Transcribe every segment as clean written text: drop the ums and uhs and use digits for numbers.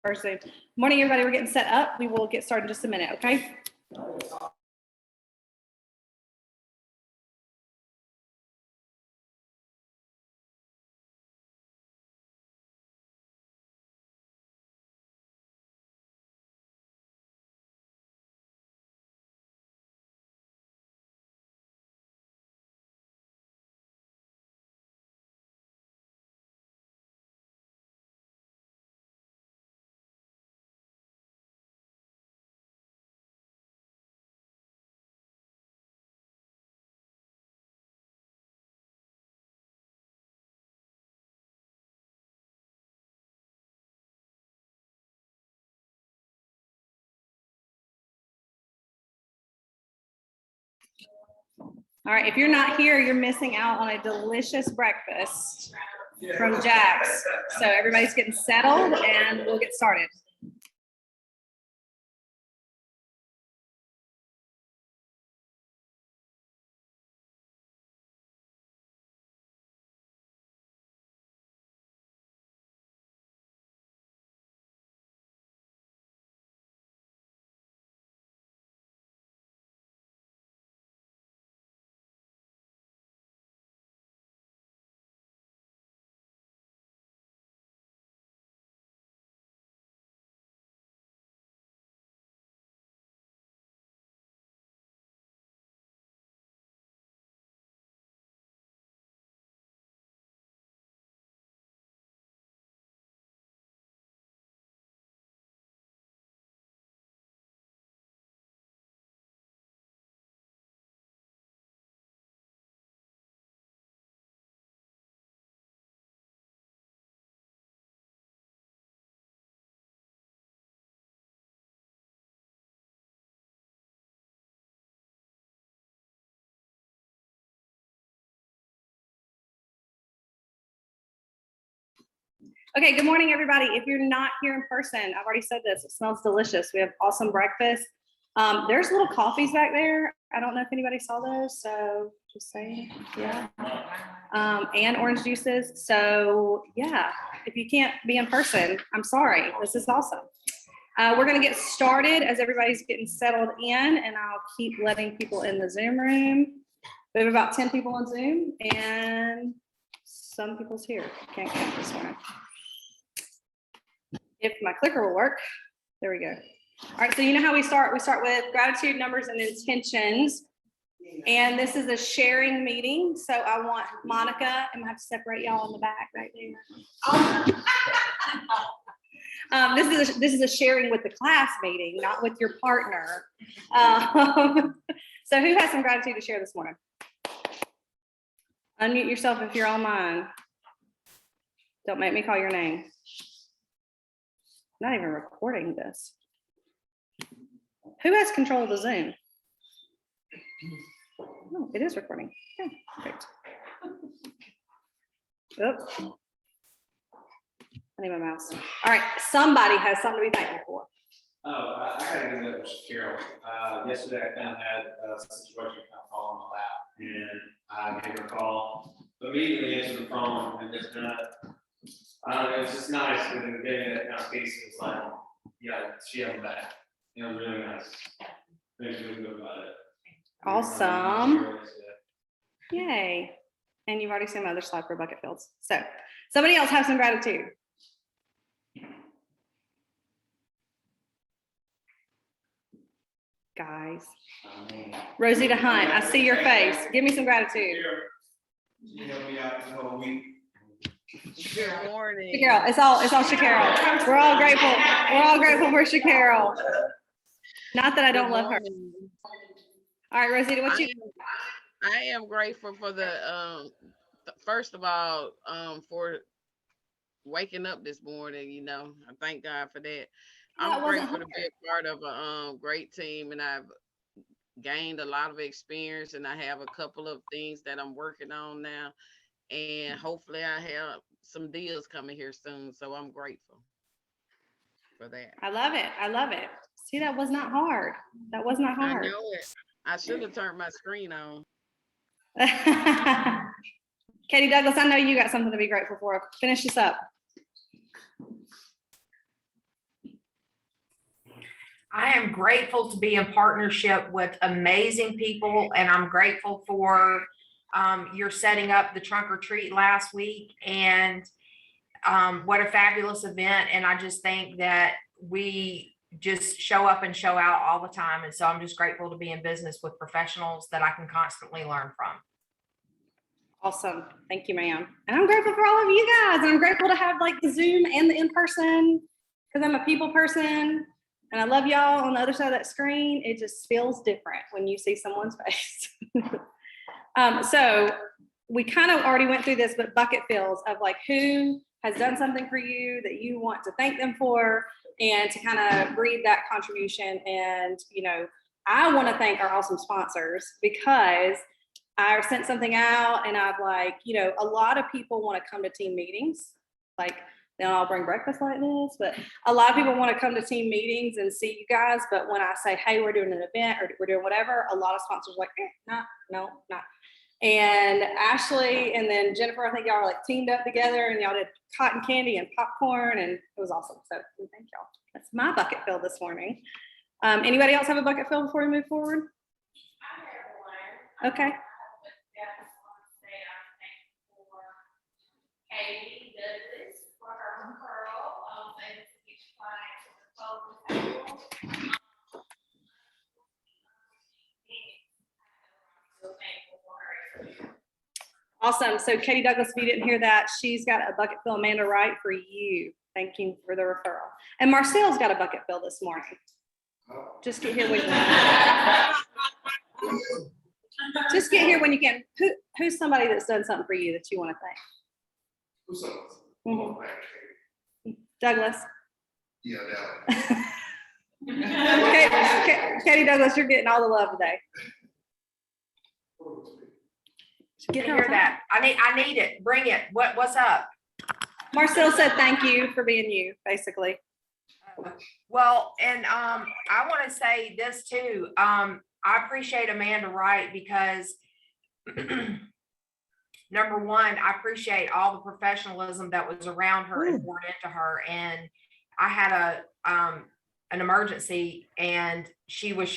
Thursday. Morning, everybody. We're getting set up. We will get started in just a minute, okay? All right, if you're not here, you're missing out on a delicious breakfast from Jack's. So everybody's getting settled and we'll get started. Okay, good morning, everybody. If you're not here in person, I've already said this, it smells delicious. We have awesome breakfast. There's little coffees back there. I don't know if anybody saw those, so just saying, yeah. And orange juices. So yeah, if you can't be in person, I'm sorry. This is awesome. We're gonna get started as everybody's getting settled in, and I'll keep letting people in the Zoom room. We have about 10 people on Zoom, and some people's here. Can't count this one. If my clicker will work. There we go. All right, so you know how we start? We start with gratitude, numbers, and intentions. And this is a sharing meeting. So I want Monica, I'm gonna have to separate y'all in the back right there. This is a sharing with the class meeting, not with your partner. So who has some gratitude to share this morning? Unmute yourself if you're online. Don't make me call your name. I'm not even recording this. Who has control of the Zoom? Oh, it is recording. Yeah, great. Oops. I need my mouse. All right, somebody has something to be thankful for. Oh, I gotta give that to Carol. Yesterday I kind of had a situation kind of fall in my lap, and I gave her a call, immediately answered the phone, and just it was just nice because it gave me that kind of peace. It's like, yeah, she had my back. It was really nice. Makes me feel good about it. Awesome. Yay. And you've already seen my other slide for bucket fields. So somebody else have some gratitude. Guys. Rosita Hunt, I see your face. Give me some gratitude. You helped me out this whole week. Good morning. Shakira, it's all Shakira. We're all grateful. We're all grateful for Shakira. Not that I don't love her. All right, Rosita, what you? I am grateful for first of all, for waking up this morning. You know, I thank God for that. I'm grateful to be a part of a great team, and I've gained a lot of experience, and I have a couple of things that I'm working on now, and hopefully I have some deals coming here soon. So I'm grateful for that. I love it. I love it. See, that was not hard. That was not hard. I know it. I should have turned my screen on. Katie Douglas, I know you got something to be grateful for. Finish this up. I am grateful to be in partnership with amazing people, and I'm grateful for your setting up the trunk or treat last week, and what a fabulous event. And I just think that we just show up and show out all the time. And so I'm just grateful to be in business with professionals that I can constantly learn from. Awesome. Thank you, ma'am. And I'm grateful for all of you guys. And I'm grateful to have like the Zoom and the in-person, because I'm a people person. And I love y'all on the other side of that screen. It just feels different when you see someone's face. So we kind of already went through this, but bucket fills of like who has done something for you that you want to thank them for, and to kind of breathe that contribution. And, you know, I want to thank our awesome sponsors, because I sent something out and I've like, you know, a lot of people want to come to team meetings. Like, they don't all bring breakfast like this, but a lot of people want to come to team meetings and see you guys. But when I say, hey, we're doing an event or we're doing whatever, a lot of sponsors are like, no. And Ashley and then Jennifer, I think y'all are like teamed up together and y'all did cotton candy and popcorn, and it was awesome. So thank y'all. That's my bucket fill this morning. Anybody else have a bucket fill before we move forward? Okay. Katie Douglas for her referral and to each client to the table. Awesome. So Katie Douglas, if you didn't hear that, she's got a bucket fill, Amanda Wright, for you. Thank you for the referral. And Marcel's got a bucket fill this morning. Just get here when you just get here when you can. Who's somebody that's done something for you that you want to thank? Mm-hmm. Douglas. Yeah, that. Katie Douglas, you're getting all the love today. Get hear that. I need it. Bring it. What's up? Marcel said thank you for being you, basically. Well, and I want to say this too. I appreciate Amanda Wright because number one, I appreciate all the professionalism that was around her and poured into her. And I had an emergency, and she was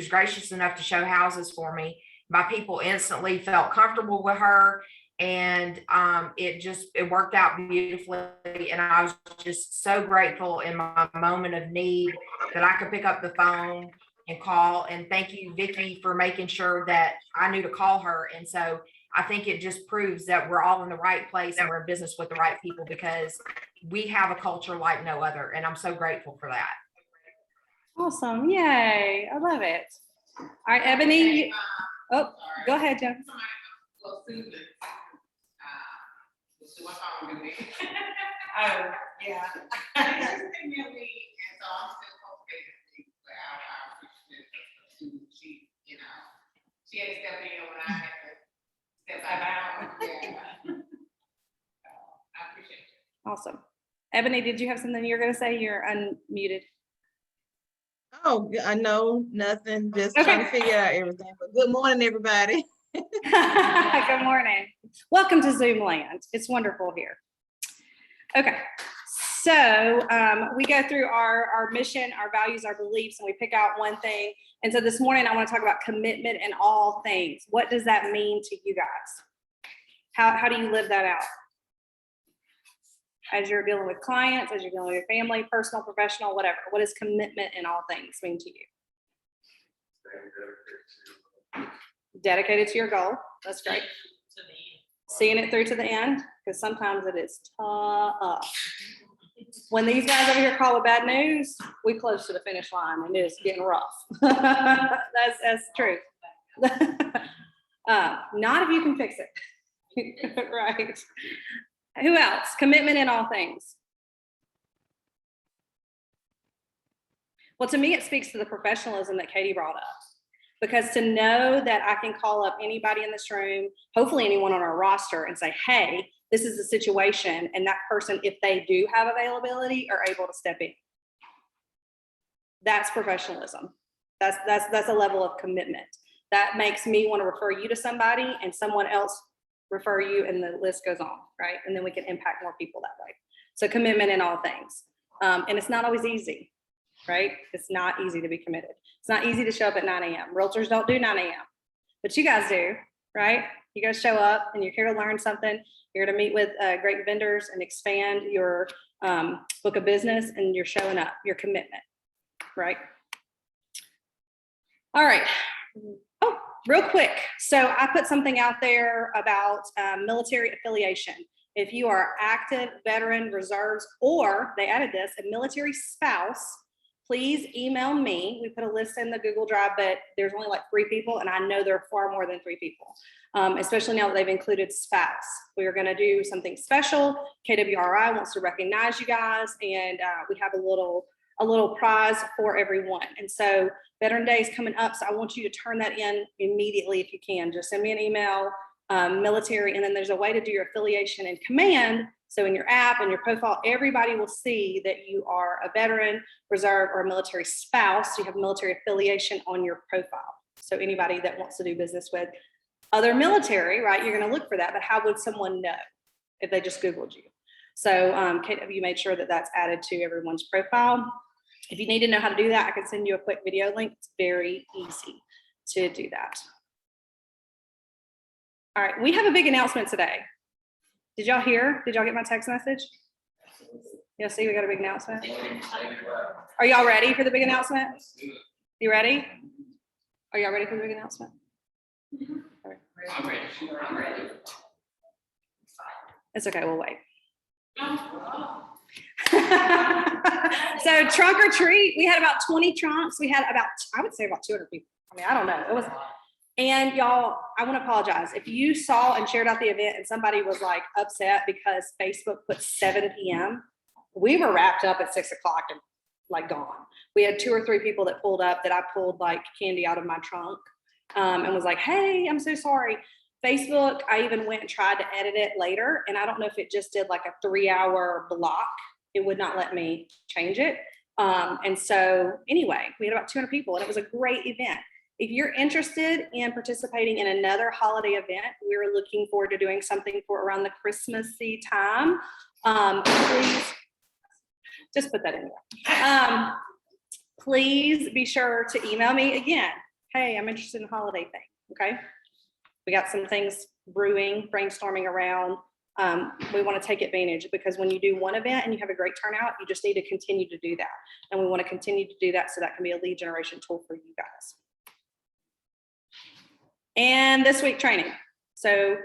gracious enough to show houses for me. My people instantly felt comfortable with her, and it worked out beautifully. And I was just so grateful in my moment of need that I could pick up the phone and call. And thank you, Vicki, for making sure that I knew to call her. And so I think it just proves that we're all in the right place and we're in business with the right people, because we have a culture like no other. And I'm so grateful for that. Awesome. Yay. I love it. All right, Ebony. Oh, go ahead, Jen. Well, Susan, what's wrong with me? Oh, yeah. And so I'm still cultivating for our appreciation. She, she had to step in when I had to step out. Yeah. I appreciate you. Awesome. Ebony, did you have something you're going to say? You're unmuted. Oh, I know nothing, just Okay. trying to figure out everything. But good morning, everybody. Good morning. Welcome to Zoom land. It's wonderful here. Okay, so we go through our mission, our values, our beliefs, and we pick out one thing. And so this morning I want to talk about commitment in all things. What does that mean to you guys? How do you live that out? As you're dealing with clients, as you're dealing with your family, personal, professional, whatever. What does commitment in all things mean to you? Dedicated to your goal. That's great. Seeing it through to the end, because sometimes it is tough. When these guys over here call it bad news, we close to the finish line and it's getting rough. That's true. Not if you can fix it. Right. Who else? Commitment in all things. Well, to me, it speaks to the professionalism that Katie brought up. Because to know that I can call up anybody in this room, hopefully anyone on our roster, and say, hey, this is the situation, and that person, if they do have availability, are able to step in. That's professionalism. That's a level of commitment. That makes me want to refer you to somebody and someone else refer you, and the list goes on, right? And then we can impact more people that way. So commitment in all things. And it's not always easy, right? It's not easy to be committed. It's not easy to show up at 9 a.m. Realtors don't do 9 a.m., but you guys do, right? You guys show up and you're here to learn something. You're here to meet with great vendors and expand your book of business, and you're showing up, your commitment, right? All right. Oh, real quick. So I put something out there about military affiliation. If you are active, veteran, reserves, or they added this, a military spouse, please email me. We put a list in the Google Drive, but there's only like 3 people, and I know there are far more than 3 people, especially now that they've included spouse. We are going to do something special. KWRI wants to recognize you guys, and we have a little prize for everyone. And so Veteran Day is coming up, so I want you to turn that in immediately if you can. Just send me an email, military, and then there's a way to do your affiliation and command. So in your app and your profile, everybody will see that you are a veteran, reserve, or a military spouse. You have military affiliation on your profile. So anybody that wants to do business with other military, right, you're going to look for that. But how would someone know if they just Googled you? So KW made sure that that's added to everyone's profile. If you need to know how to do that, I can send you a quick video link. It's very easy to do that. All right, we have a big announcement today. Did y'all hear? Did y'all get my text message? You'll see we got a big announcement. Are y'all ready for the big announcement? You ready? Are y'all ready for the big announcement? I'm ready. It's okay, we'll wait. So trunk or treat, we had about 20 trunks. We had about, I would say about 200 people. I mean, I don't know. It was, and y'all, I want to apologize. If you saw and shared out the event and somebody was like upset because Facebook put 7 p.m., we were wrapped up at 6 o'clock and like gone. We had 2 or 3 people that pulled up that I pulled like candy out of my trunk and was like, hey, I'm so sorry. Facebook, I even went and tried to edit it later, and I don't know if it just did like a 3-hour block. It would not let me change it. And so anyway, we had about 200 people, and it was a great event. If you're interested in participating in another holiday event, we're looking forward to doing something for around the Christmassy time. Please just put that in there. Please be sure to email me again. Hey, I'm interested in a holiday thing. Okay. We got some things brewing, brainstorming around. We want to take advantage, because when you do one event and you have a great turnout, you just need to continue to do that. And we want to continue to do that so that can be a lead generation tool for you guys. And this week training. So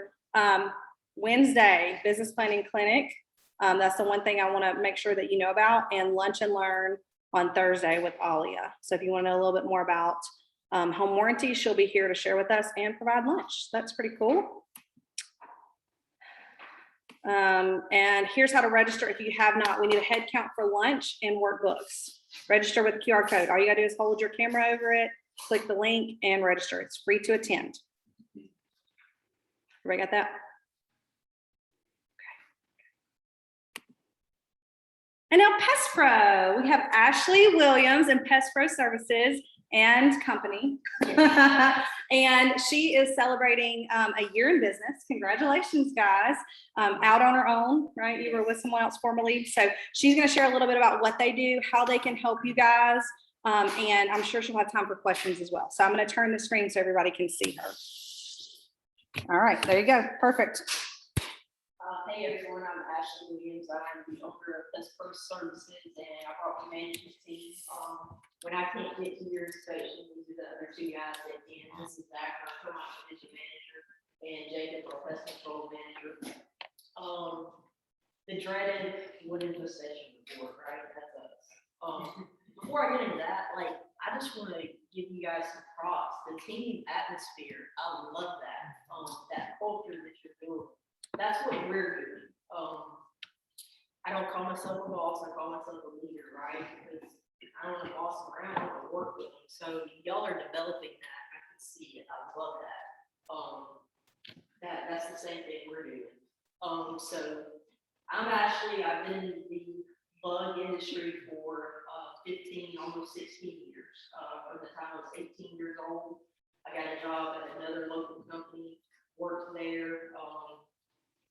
Wednesday, business planning clinic. That's the one thing I want to make sure that you know about, and lunch and learn on Thursday with Alia. So if you want to know a little bit more about home warranty, she'll be here to share with us and provide lunch. That's pretty cool. And here's how to register if you have not. We need a head count for lunch and workbooks. Register with the QR code. All you gotta do is hold your camera over it, click the link, and register. It's free to attend. Everybody got that? And now Pest Pro. We have Ashley Williams and Pest Pro Services and Company. And she is celebrating a year in business. Congratulations, guys. Out on her own, right? You were with someone else formerly. So she's going to share a little bit about what they do, how they can help you guys. And I'm sure she'll have time for questions as well. So I'm going to turn the screen so everybody can see her. All right, there you go. Perfect. Hey everyone, I'm Ashley Williams. I'm the owner of Pest Pro Services, and I brought my management team. When I can't get to your inspection, these are the other two guys that can. This is Zach, our co-op division manager, and Jacob, our pest control manager. The dreaded wood infestation report, right? That's us. Before I get into that, I just want to give you guys some props. The team atmosphere, I love that. That culture that you're building. That's what we're doing. I don't call myself a boss, I call myself a leader, right? Because I don't want to boss them around, I want to work with them. So y'all are developing that. I can see it. I love that. That's the same thing we're doing. So I'm Ashley. I've been in the bug industry for 15, almost 16 years. From the time I was 18 years old, I got a job at another local company, worked there.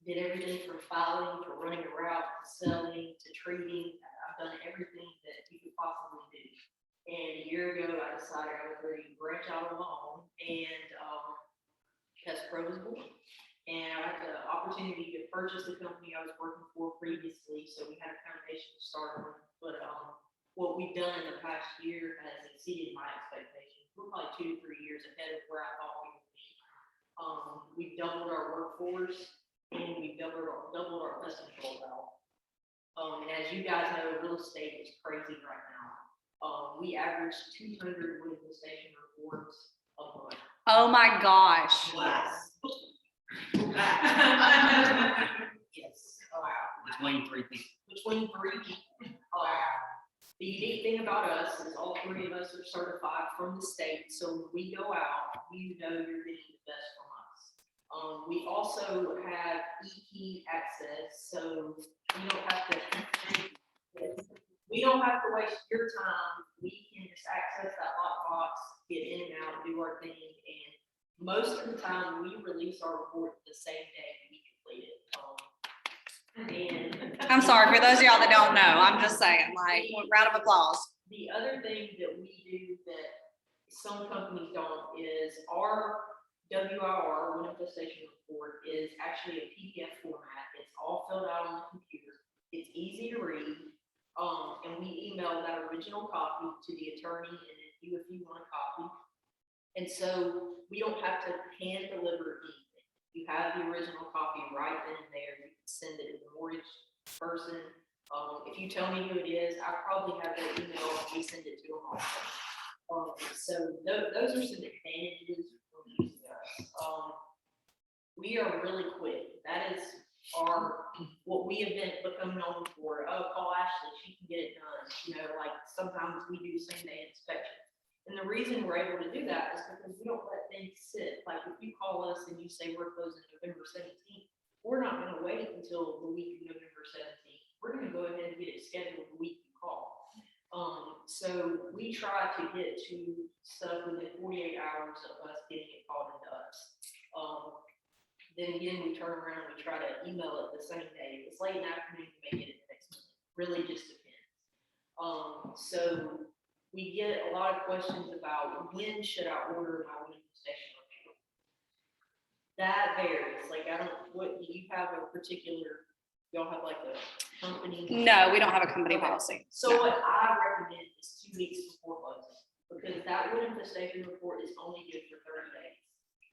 Did everything from filing to running a route to selling to treating. I've done everything that you could possibly do. And a year ago, I decided I was ready to branch out on my own, and Pest Pro was born. And I had the opportunity to purchase the company I was working for previously, so we had a foundation to start with. But what we've done in the past year has exceeded my expectations. We're probably 2 to 3 years ahead of where I thought we would be. We've doubled our workforce, and we've doubled our pest control out. And as you guys know, real estate is crazy right now. We average 200 wood infestation reports a month. Oh my gosh. Yes. Yes. Between 3 people. Between 3 people. The unique thing about us is all 3 of us are certified from the state. So when we go out, you know you're getting the best from us. We also have e-key access, so we don't have to waste your time. We can just access that lockbox, get in and out, do our thing, and most of the time we release our report the same day we complete it. And I'm sorry for those of y'all that don't know. I'm just saying, round of applause. The other thing that we do that some companies don't is our WIR, wood infestation report, is actually a PDF format. It's all filled out on the computer. It's easy to read. And we email that original copy to the attorney and if you want a copy. And so we don't have to hand deliver anything. You have the original copy right then and there. You can send it to the mortgage person. If you tell me who it is, I probably have their email and we send it to them also. So those are some advantages of using us. We are really quick. That is what we have become known for. Oh, call Ashley, she can get it done. Sometimes we do same day inspection. And the reason we're able to do that is because we don't let things sit. Like if you call us and you say we're closing November 17th, we're not gonna wait until the week of November 17th. We're gonna go ahead and get it scheduled the week you call. So we try to get to stuff within 48 hours of us getting it called into us. Then again, we turn around and we try to email it the same day. If it's late in the afternoon, we may get it the next morning. Really just depends. So we get a lot of questions about when should I order my window station repair. That varies. Like what do you have a particular? Y'all have like a company? No, we don't have a company Okay. policy. So what I recommend is 2 weeks before closing, because that wood infestation report is only good for 30 days.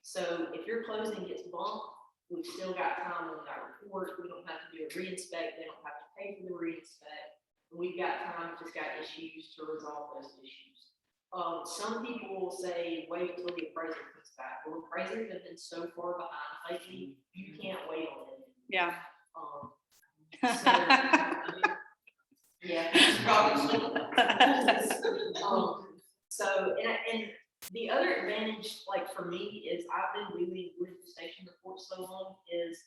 So if your closing gets bumped, we've still got time on that report. We don't have to do a reinspect. They don't have to pay for the reinspect. We've got time, just got issues to resolve those issues. Some people will say, wait till the appraiser comes back. Well, appraisers have been so far behind lately, you can't wait on them. Yeah. So, yeah. And the other advantage, like for me, is I've been doing wood infestation reports so long, is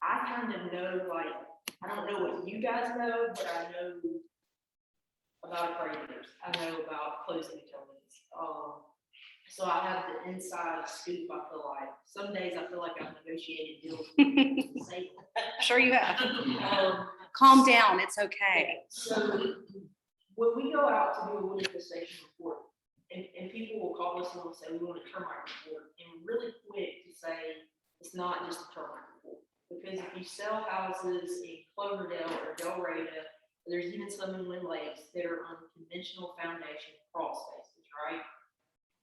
I kind of know, like, I don't know what you guys know, but I know about appraisers. I know about closing attorneys. So I have the inside scoop. I feel like some days I feel like I've negotiated deals. Sure you have. Calm down. It's okay. So when we go out to do a wood infestation report, and people will call us and will say, we want a termite report, and really quick to say, it's not just a termite report. Because if you sell houses in Cloverdale or Del Rita, there's even some in Lynn Lakes that are on conventional foundation crawl spaces, right?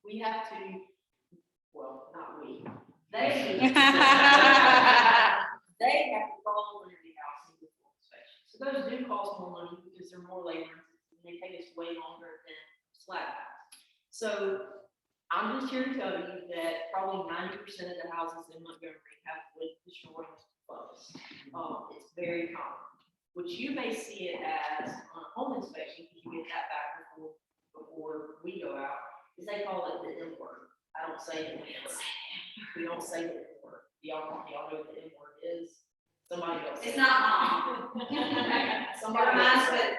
We have to, well, not we, they have to crawl under the house and do full inspection. So those do cost more money because they're more labor intensive and they take us way longer than slab house. So I'm just here to tell you that probably 90% of the houses in Montgomery have wood destroying bugs. It's very common. Which you may see it as on a home inspection, because you get that back before we go out, is they call it the M word. I don't say the M word. We don't say the M word. Y'all know what the M word is? Somebody else. It's not mom. Somebody Mine's else. with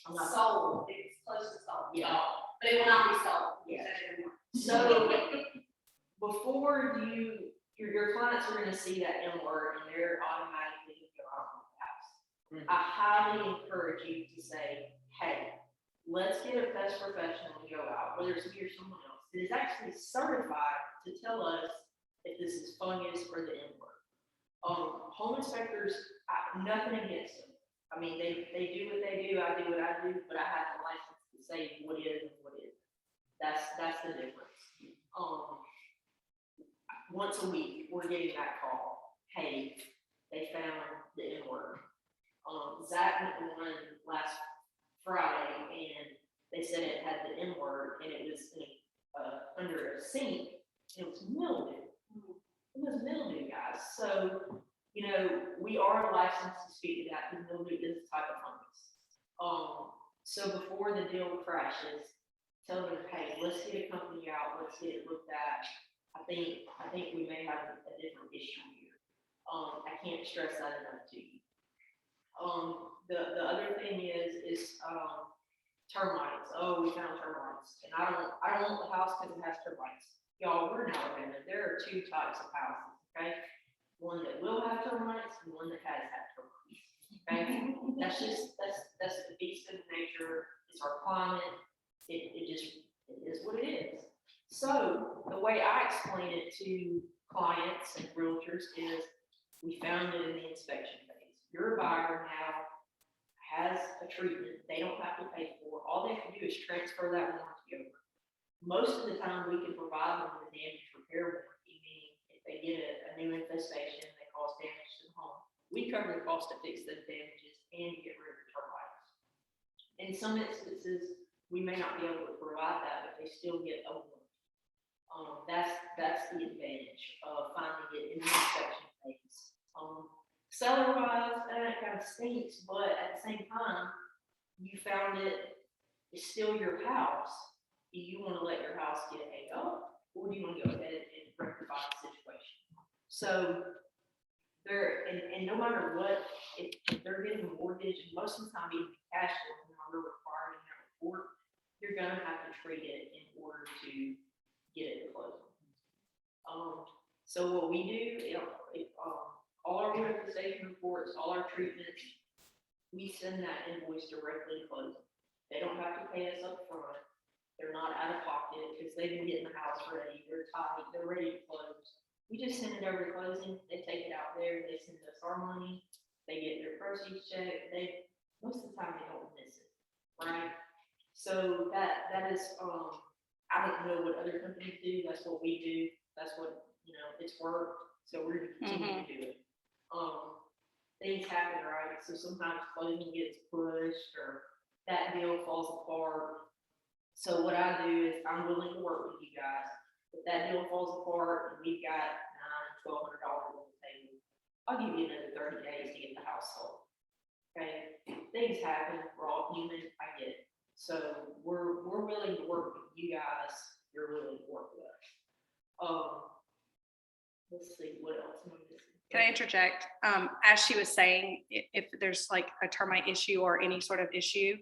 I'm not. soul, it's close to soul. Yeah. But it will not be soul. Yeah. So before your clients are gonna see that M word and they're automatically gonna go out on the house. I highly encourage you to say, hey, let's get a pest professional to go out, whether it's me or someone else, that is actually certified to tell us if this is fungus or the M word. Home inspectors, nothing against them. I mean, they do what they do, I do what I do, but I have the license to say what is and what isn't. That's the difference. Once a week, we're getting that call. Hey, they found the M word. Zach went to one last Friday and they said it had the M word and it was under a sink. It was mildew. It was mildew, guys. So, we are licensed to speak to that because mildew is a type of fungus. So before the deal crashes, tell them, hey, let's get a company out. Let's get it looked at. I think we may have a different issue here. I can't stress that enough to you. The other thing is termites. Oh, we found termites, and I don't want the house because it has termites. Y'all, we're in Alabama. There are two types of houses. Okay, one that will have termites and one that has had termites. Okay, that's the beast of nature. It's our climate. It is what it is. So the way I explain it to clients and realtors is, we found it in the inspection phase. Your buyer now has a treatment they don't have to pay for. All they have to do is transfer that warranty over. Most of the time, we can provide them with a damage repair warranty, meaning if they get a new infestation, they cause damage to the home, we cover the cost to fix those damages and get rid of the termites. In some instances, we may not be able to provide that, but they still get a warranty. That's the advantage of finding it in the inspection phase. Seller wise, that kind of stinks, but at the same time, you found it's still your house. do you want to let your house get ate up, or do you want to go ahead and rectify the situation? So and no matter what, if they're getting a mortgage, most of the time even cash flow, no longer required in that report, you're gonna have to trade it in order to get it to closing. So what we do, all our monetization reports, all our treatments, we send that invoice directly to closing. They don't have to pay us up front. They're not out of pocket because they've been getting the house ready. They're tight. They're ready to close. We just send it over to closing. They take it out there. They send us our money. They get their proceeds check. Most of the time they don't miss it, right? So that is I don't know what other companies do. That's what we do. That's what it's worked. So we're gonna continue to do it. Things happen, right? So sometimes closing gets pushed or that deal falls apart. So what I do is I'm willing to work with you guys. If that deal falls apart and we've got $1,200 on the table, I'll give you another 30 days to get the house sold. Okay, things happen. We're all human. I get it. So we're willing to work with you guys. You're willing to work with us. Let's see what else am I missing? Can I interject? As she was saying, if there's like a termite issue or any sort of issue,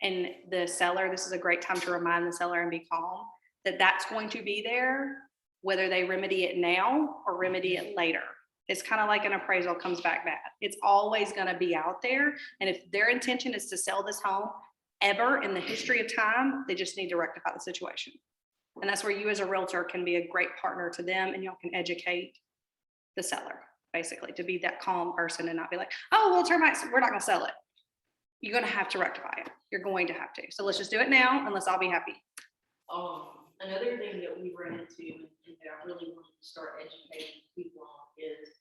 and the seller, this is a great time to remind the seller and be calm that that's going to be there, whether they remedy it now or remedy it later. It's kind of like an appraisal comes back bad. It's always going to be out there. And if their intention is to sell this home ever in the history of time, they just need to rectify the situation. And that's where you as a realtor can be a great partner to them, and y'all can educate the seller, basically, to be that calm person and not be like, oh, well, termites, we're not going to sell it. You're going to have to rectify it. You're going to have to. So let's just do it now, and let's all be happy. Another thing that we ran into and that I really wanted to start educating people on is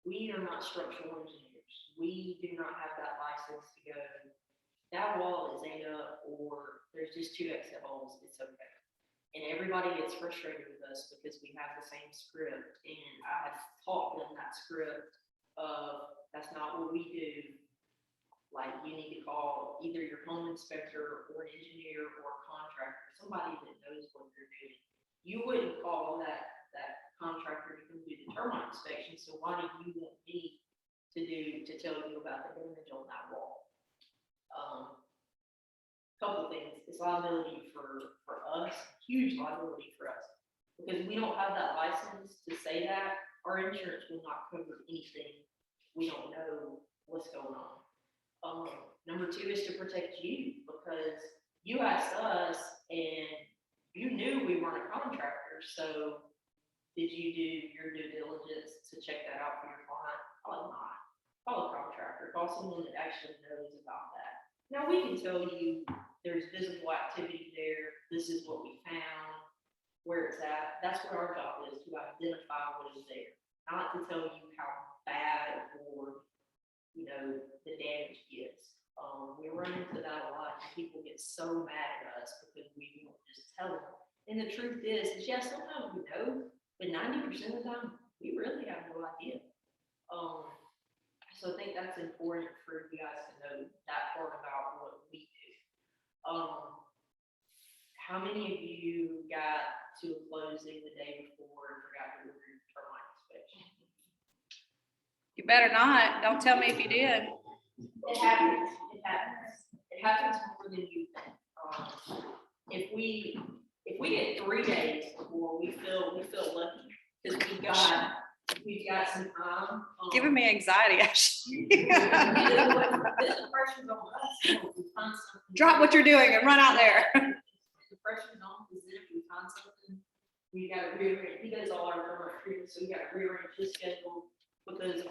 we are not structural engineers. We do not have that license to go, that wall is ate up, or there's just 2 exit holes, it's okay. And everybody gets frustrated with us because we have the same script, and I have taught them that script of that's not what we do. Like, you need to call either your home inspector or an engineer or a contractor, somebody that knows what they're doing. You wouldn't call that contractor to come do the termite inspection, so why do you want me to tell you about the damage on that wall? Couple things. It's liability for us, huge liability for us, because we don't have that license to say that. Our insurance will not cover anything. We don't know what's going on. Number 2 is to protect you, because you asked us and you knew we weren't a contractor. So did you do your due diligence to check that out for your client? Probably not. Call a contractor, call someone that actually knows about that. Now we can tell you there's visible activity there. This is what we found, where it's at. That's what our job is, to identify what is there. Not to tell you how bad or the damage is. We run into that a lot, and people get so mad at us because we won't just tell them. And the truth is yes, sometimes we know, but 90% of the time we really have no idea. So I think that's important for you guys to know that part about what we do. How many of you got to a closing the day before and forgot to order your termite inspection? You better not. Don't tell me if you did. It happens. It happens more than you think. If we get 3 days before, we feel lucky because we've got some time. Giving me anxiety, actually. This pressure's on us. We find something. Drop what you're doing and run out there. The pressure's on because then if we find something, we got to rearrange. He does all our termite treatment, so we got to rearrange his schedule, because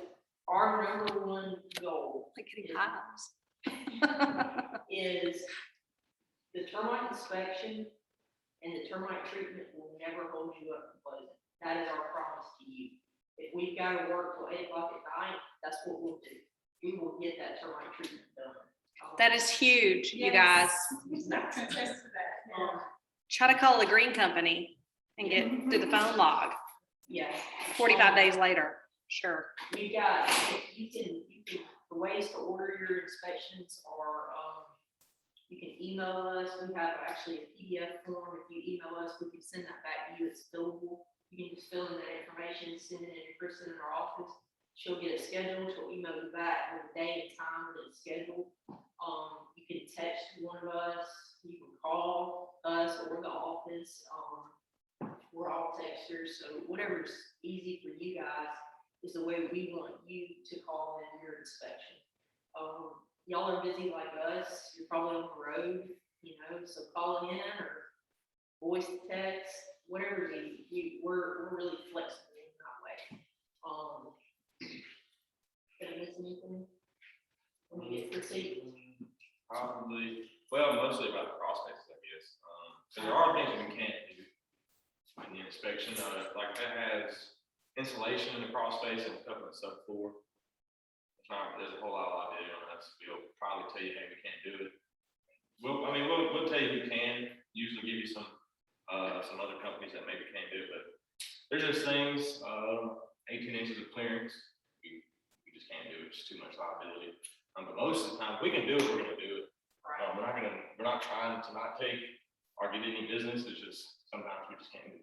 our number 1 goal is the termite inspection and the termite treatment will never hold you up to closing. That is our promise to you. If we've got to work till 8 o'clock at night, that's what we'll do. We will get that termite treatment done. That is huge, you guys. Try to call the green company and get through the phone log. Yeah. 45 days later. Sure. We got, you can, the ways to order your inspections are, You can email us. We have actually a PDF form. If you email us, we can send that back to you. It's fillable. You can just fill in that information, send it in to Kristen in our office. She'll get it scheduled. She'll email you back with the day and time that it's scheduled. You can text one of us. You can call us or the office. We're all texters, so whatever's easy for you guys is the way we want you to call in your inspection. Y'all are busy like us. You're probably on the road, so calling in or voice to text, whatever we're really flexible in that way. Did I miss anything? When we get proceed? Probably, well, mostly about the cross spaces, I guess. So there are things we can't do in the inspection, like that has insulation in the crawl space and stuff in the subfloor. There's a whole lot of liability on that, so we'll probably tell you, hey, we can't do it. We'll tell you who can, usually give you some other companies that maybe can't do it, but there's just things, 18 inches of clearance, we just can't do it, it's too much liability. But most of the time, if we can do it, we're gonna do it. We're not trying to not take or get any business, it's just sometimes we just can't do it.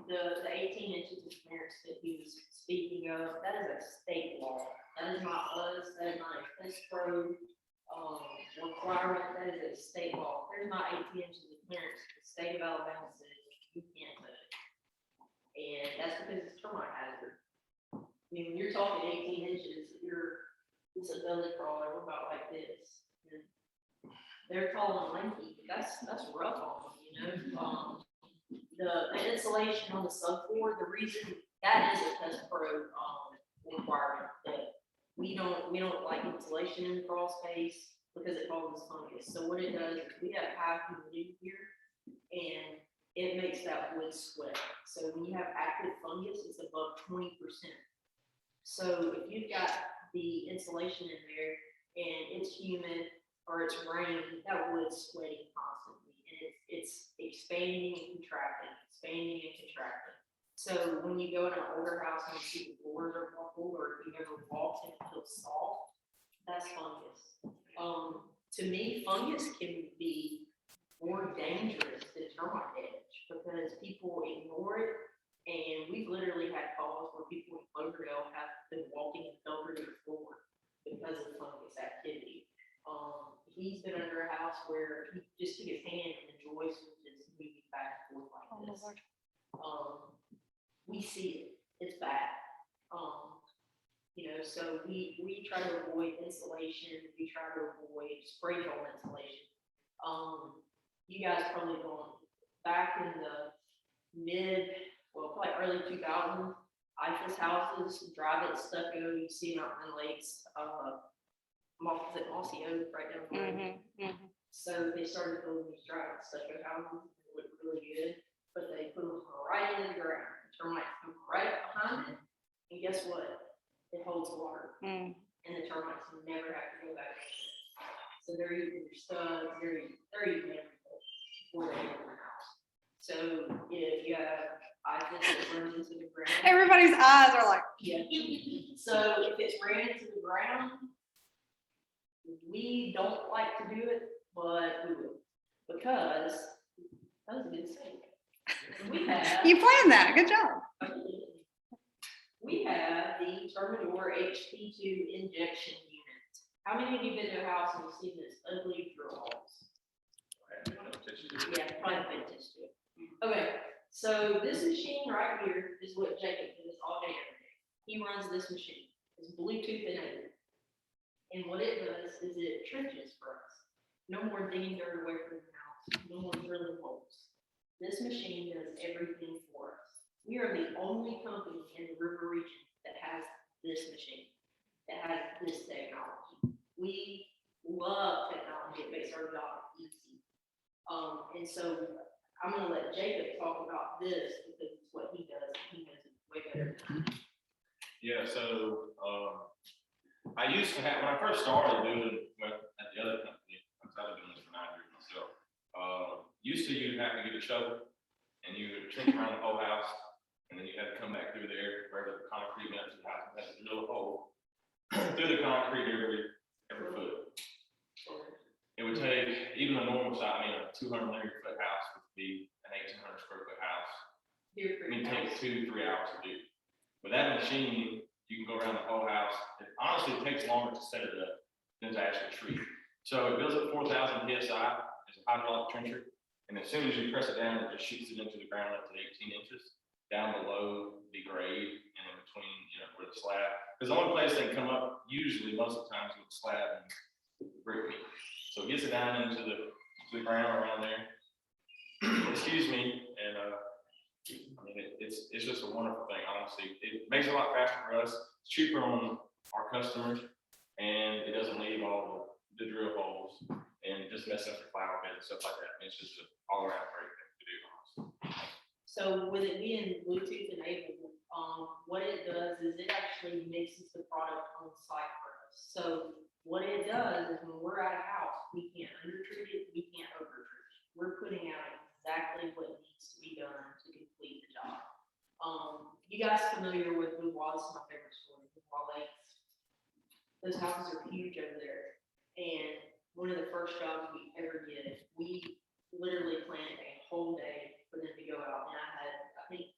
The 18 inches of clearance that he was speaking of, that is a state law. That is not us, that is not a fence code requirement, that is a state law. There's not 18 inches of clearance. The state of Alabama says you can't touch it. And that's because it's termite hazard. I mean, when you're talking 18 inches, it's a belly crawler about like this. And they're tall and lanky, but that's rough on them, The insulation on the subfloor, the reason that is a Pest Pro requirement that we don't like insulation in the crawl space because it causes fungus. So what it does is we have high humidity here and it makes that wood sweat. So when you have active fungus, it's above 20%. So if you've got the insulation in there and it's humid or it's raining, that wood's sweating constantly and it's expanding and contracting. So when you go in an older house and you see the floors are buckled, or if you ever walked and it feels soft, that's fungus. To me, fungus can be more dangerous than termite damage because people ignore it. And we've literally had calls where people in Cloverdale have been walking and fell through the floor because of fungus activity. He's been under a house where he just took his hand and the joist was just moving back and forth like this. We see it, it's bad. So we try to avoid insulation, we try to avoid spray foam insulation. You guys probably going back in the probably early 2000s, IFAS houses, drive-it stucco, you see them out in lakes, Mossy Oak right down the road. So they started building these drive-it stucco houses, they look really good, but they put them right in the ground. Termites come right behind it, and guess what? It holds water, and the termites never have to go back. So they're eating your studs, they're eating everything before they get in the house. So if you have IFAS that runs into the ground, Everybody's eyes are like, yeah. So if it's ran into the ground, we don't like to do it, but we will, because that was a good thing. We have. you planned that, good job. We have the Terminor HP2 injection unit. How many of you been to a house and seen this ugly drawers? Yeah, probably been to it. Okay, so this machine right here is what Jacob does all day, every day. He runs this machine. It's Bluetooth enabled. And what it does is it trenches for us. No more digging dirt away from the house. No more drilling holes. This machine does everything for us. We are the only company in the river region that has this machine, that has this technology. We love technology. It makes our job easy. And so I'm going to let Jacob talk about this because it's what he does. He knows it way better than I do. Yeah, so I used to have, when I first started doing at the other company, I started doing this for 9 years myself. Used to you'd have to get a shovel and you would trench around the whole house. And then you had to come back through there, wherever the concrete went to the house, you had to drill a hole through the concrete every foot. It would take, even a normal size, I mean, a 200 linear foot house would be an 1,800 square foot house. I mean, it takes 2 to 3 hours to do. With that machine, you can go around the whole house. Honestly, it takes longer to set it up than to actually treat. So it builds at 4,000 PSI, it's a hydraulic trencher. And as soon as you press it down, it just shoots it into the ground up to 18 inches. Down below the grade and in between, where the slab. Because the only place they come up, usually, most of the times, with the slab and brick. So it gets it down into the ground around there. Excuse me, and I mean, it's just a wonderful thing, honestly. It makes it a lot faster for us, it's cheaper on our customers, and it doesn't leave all the drill holes and just mess up the flower bed and stuff like that. It's just an all-around great thing to do, honestly. So with it being Bluetooth enabled, what it does is it actually mixes the product on site for us. So what it does is when we're at a house, we can't undertreat it, we can't overtreat it. We're putting out exactly what needs to be done to complete the job. You guys familiar with Blue Wallace, my favorite story, Blue Wallace Lakes? Those houses are huge over there. And one of the first jobs we ever did, we literally planned a whole day for them to go out. And I think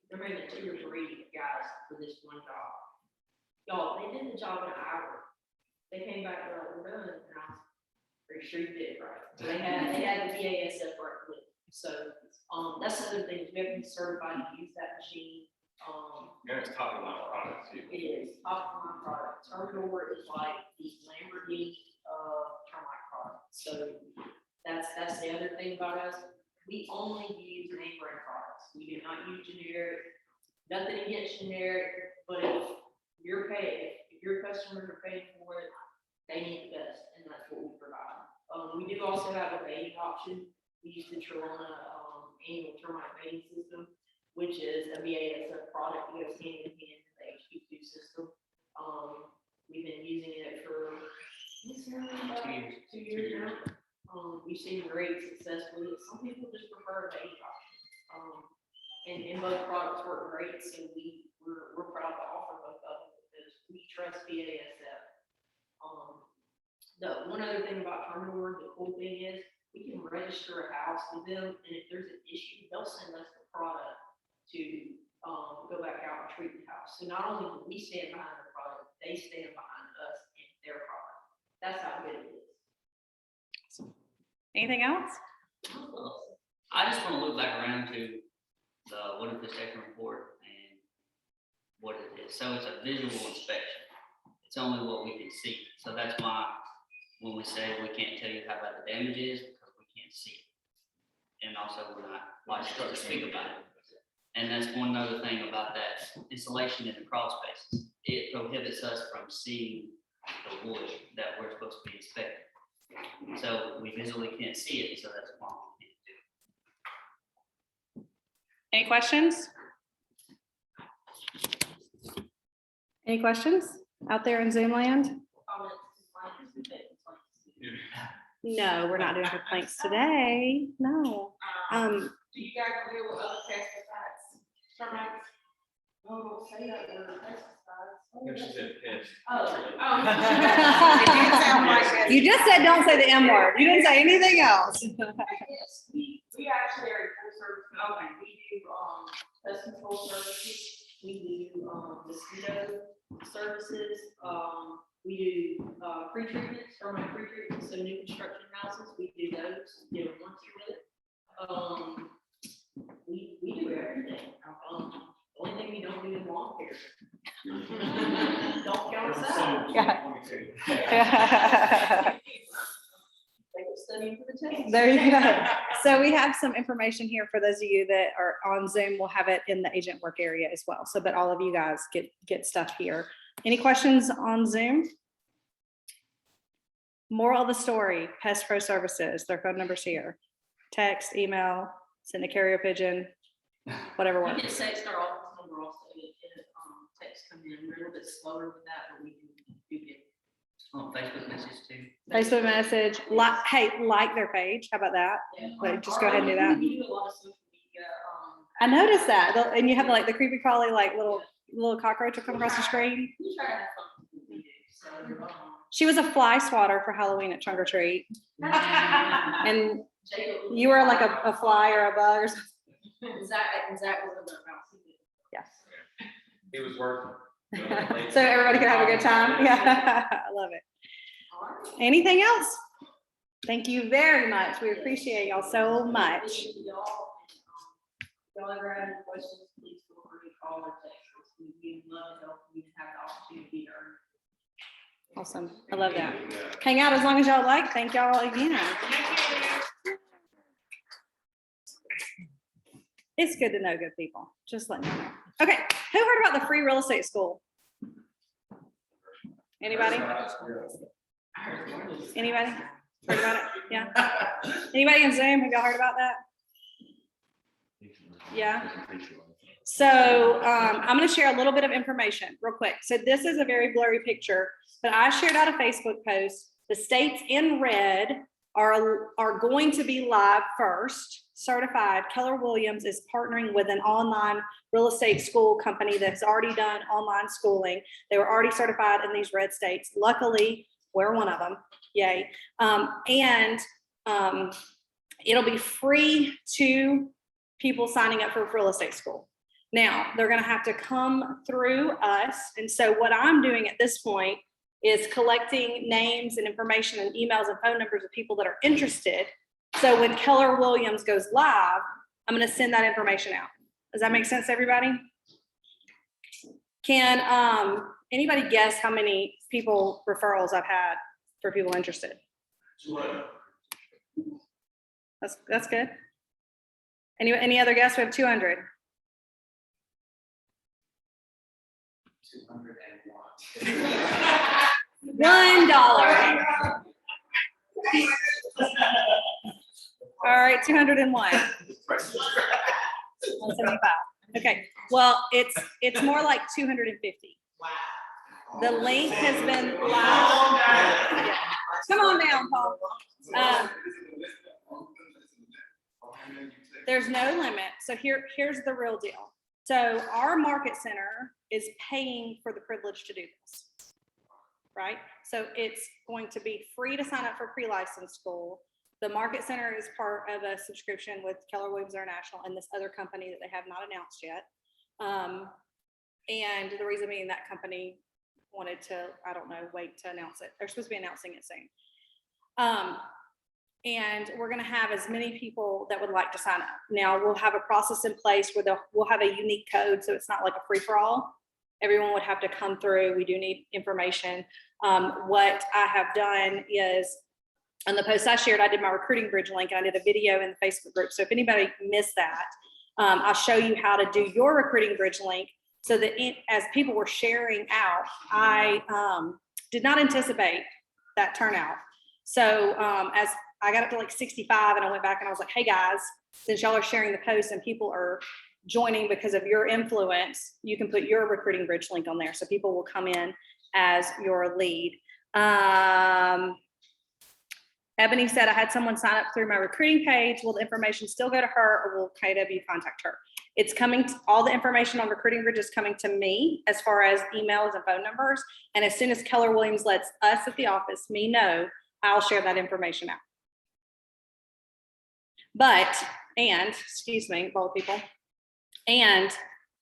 there may have been 2 or 3 guys for this one job. Y'all, they did the job in an hour. They came back, they're like, we're done. And I was pretty sure you did it right. So they had the BASF right with it. So that's the other thing, is we have to be certified to use that machine. And it's top of line product too. It is top of line product. Terminal is like the Lamborghini termite product. So that's the other thing about us. We only use name brand products. We do not use generic. Nothing against generic, but if you're paid, if your customers are paying for it, they need the best, and that's what we provide. We do also have a baiting option. We use the Trelona annual termite baiting system, which is a BASF product that goes hand in hand with the HQ2 system. We've been using it for 2 years now. We've seen great success with it. Some people just prefer a baiting option. And both products work great, so we're proud to offer both of them because we trust BASF. The one other thing about Terminal, the cool thing is we can register a house with them, and if there's an issue, they'll send us the product to go back out and treat the house. So not only do we stand behind the product, they stand behind us and their product. That's how good it is. Anything else? I just want to look back around to the water protection report and what it is. So it's a visual inspection. It's only what we can see. So that's why when we say we can't tell you how bad the damage is, because we can't see it. And also we're not licensed to speak about it. And that's one other thing about that insulation in the crawl spaces. It prohibits us from seeing the wood that we're supposed to be inspecting. So we visually can't see it, so that's why we can't do it. Any questions? Any questions out there in Zoom land? No, we're not doing complaints today. No. Do you guys deal with other pesticides, termites? Oh, say that word, pesticides. No, she said pest. It did sound like that. You just said don't say the M word. You didn't say anything else. Yes, we actually are a full service company. We do pest control services. We do mosquito services. We do pre-treatments, termite pre-treatments, so new construction houses, we do those, we do them once a week. We do everything. The only thing we don't do is lawn care. Don't count us out. Yeah. They go studying for the test. There you go. So we have some information here for those of you that are on Zoom. We'll have it in the agent work area as well. So that all of you guys get stuff here. Any questions on Zoom? Moral of the story, Pest Pro Services, their phone number's here. Text, email, send a carrier pigeon, whatever You works. can text our office number also, text come in, we're a little bit slower with that, but we do get. Facebook message too. Facebook message, like their page. How about that? Like, just go ahead and do that. We do a lot of social media, I noticed that. And you have like the creepy crawly, like little cockroach will come across the screen. we try to have fun with what we do, so, She was a fly swatter for Halloween at Trunk or Treat. And you were like a fly or a bug or something. Zach was about. Yes. It was working. So everybody can have a good time. Yeah, I love it. Anything else? Thank you very much. We appreciate y'all so much. Y'all ever have any questions, please feel free to call or text us. We'd love to help you have the opportunity to earn. Awesome. I love that. Hang out as long as y'all like. Thank y'all again. It's good to know good people. Just let me know. Okay. Who heard about the free real estate school? Anybody? Anybody? Heard about it? Yeah. Anybody in Zoom? Have y'all heard about that? Yeah. So I'm going to share a little bit of information real quick. So this is a very blurry picture, but I shared out a Facebook post. The states in red are going to be live first, certified. Keller Williams is partnering with an online real estate school company that's already done online schooling. They were already certified in these red states. Luckily, we're one of them. Yay. It'll be free to people signing up for real estate school. Now, they're going to have to come through us. And so what I'm doing at this point is collecting names and information and emails and phone numbers of people that are interested. So when Keller Williams goes live, I'm going to send that information out. Does that make sense, everybody? Can anybody guess how many people referrals I've had for people interested? That's good. Any other guess? We have 200. 201. $1. All right, 201. 175. Okay. Well, it's more like 250. The link has been live. Yeah. Come on down, Paul. There's no limit. So here's the real deal. So our market center is paying for the privilege to do this, right? So it's going to be free to sign up for pre-licensed school. The market center is part of a subscription with Keller Williams International and this other company that they have not announced yet. And the reason being that company wanted to, I don't know, wait to announce it. They're supposed to be announcing it soon. And we're going to have as many people that would like to sign up. Now we'll have a process in place where we'll have a unique code. So it's not like a free for all. Everyone would have to come through. We do need information. What I have done is on the post I shared, I did my recruiting bridge link and I did a video in the Facebook group. So if anybody missed that, I'll show you how to do your recruiting bridge link so that as people were sharing out, I did not anticipate that turnout. So as I got up to like 65 and I went back and I was like, hey guys, since y'all are sharing the post and people are joining because of your influence, you can put your recruiting bridge link on there. So people will come in as your lead. Ebony said, I had someone sign up through my recruiting page. Will the information still go to her or will KW contact her? It's coming, all the information on recruiting bridge is coming to me as far as emails and phone numbers. And as soon as Keller Williams lets us at the office, me know, I'll share that information out. But, and, excuse me, bold people. And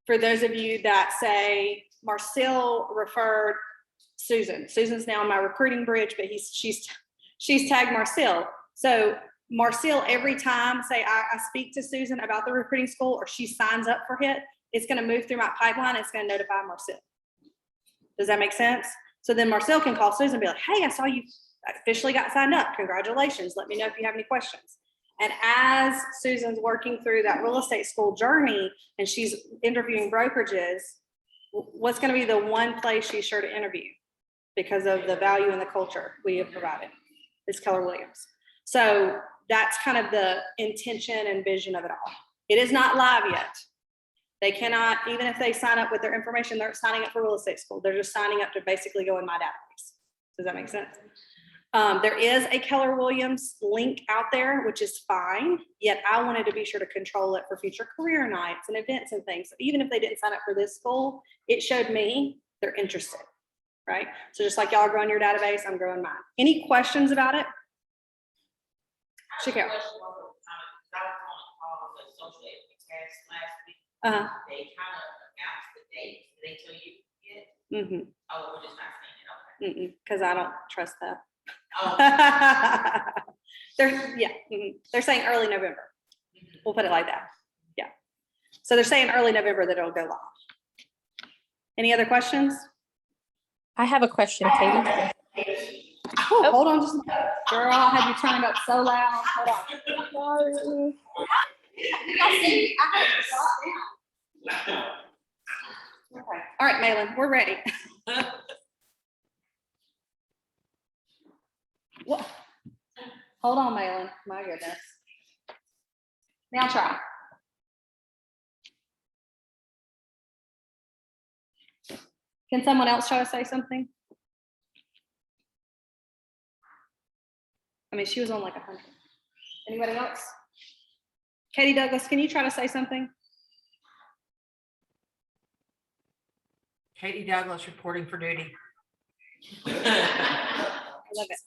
for those of you that say, Marcel referred Susan. Susan's now on my recruiting bridge, but she's tagged Marcel. So Marcel, every time, say I speak to Susan about the recruiting school or she signs up for it, it's going to move through my pipeline. It's going to notify Marcel. Does that make sense? So then Marcel can call Susan and be like, hey, I saw you officially got signed up. Congratulations. Let me know if you have any questions. And as Susan's working through that real estate school journey and she's interviewing brokerages, what's going to be the one place she's sure to interview because of the value and the culture we have provided is Keller Williams. So that's kind of the intention and vision of it all. It is not live yet. They cannot, even if they sign up with their information, they're signing up for real estate school. They're just signing up to basically go in my database. Does that make sense? There is a Keller Williams link out there, which is fine, yet I wanted to be sure to control it for future career nights and events and things. So even if they didn't sign up for this school, it showed me they're interested, right? So just like y'all are growing your database, I'm growing mine. Any questions about it? Shakira. I was on a call with social test last week. Uh-huh. They kind of announced the date. Did they tell you yet? Mm-hmm. Oh, we're just not saying it, okay. Because I don't trust that. Oh. They're saying early November. We'll put it like that. Yeah. So they're saying early November that it'll go live. Any other questions? I have a question, Katie. Oh, hold on just a minute. Girl, I had you turned up so loud. Hold on. Sorry. I see. I had it brought down. Okay. All right, Malin, we're ready. What? Hold on, Malin. My goodness. Now try. Can someone else try to say something? I mean, she was on like 100. Anybody else? Katie Douglas, can you try to say something? Katie Douglas reporting for duty. I love it.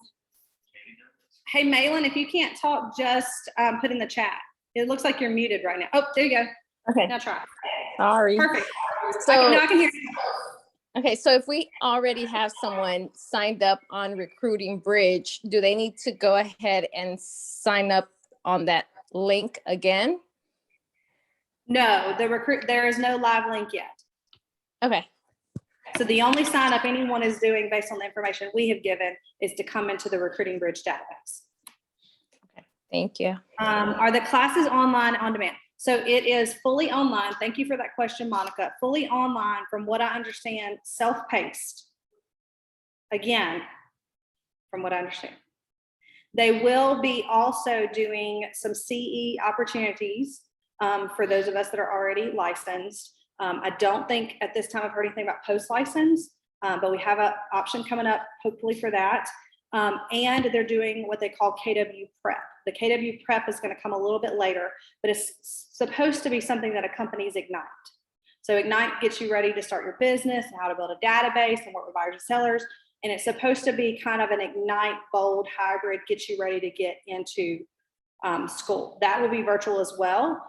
Hey, Malin, if you can't talk, just put in the chat. It looks like you're muted right now. Oh, there you go. Okay. Now try. Sorry. Perfect. So, I can hear you. okay, so if we already have someone signed up on Recruiting Bridge, do they need to go ahead and sign up on that link again? No, there is no live link yet. Okay. So the only sign up anyone is doing based on the information we have given is to come into the Recruiting Bridge database. Okay. Thank you. Are the classes online on demand? So it is fully online. Thank you for that question, Monica. Fully online, from what I understand, self-paced. Again, from what I understand. They will be also doing some CE opportunities for those of us that are already licensed. I don't think at this time I've heard anything about post-license, but we have an option coming up hopefully for that. And they're doing what they call KW Prep. The KW Prep is going to come a little bit later, but it's supposed to be something that accompanies Ignite. So Ignite gets you ready to start your business and how to build a database and work with buyers and sellers. And it's supposed to be kind of an Ignite bold hybrid, get you ready to get into school. That will be virtual as well.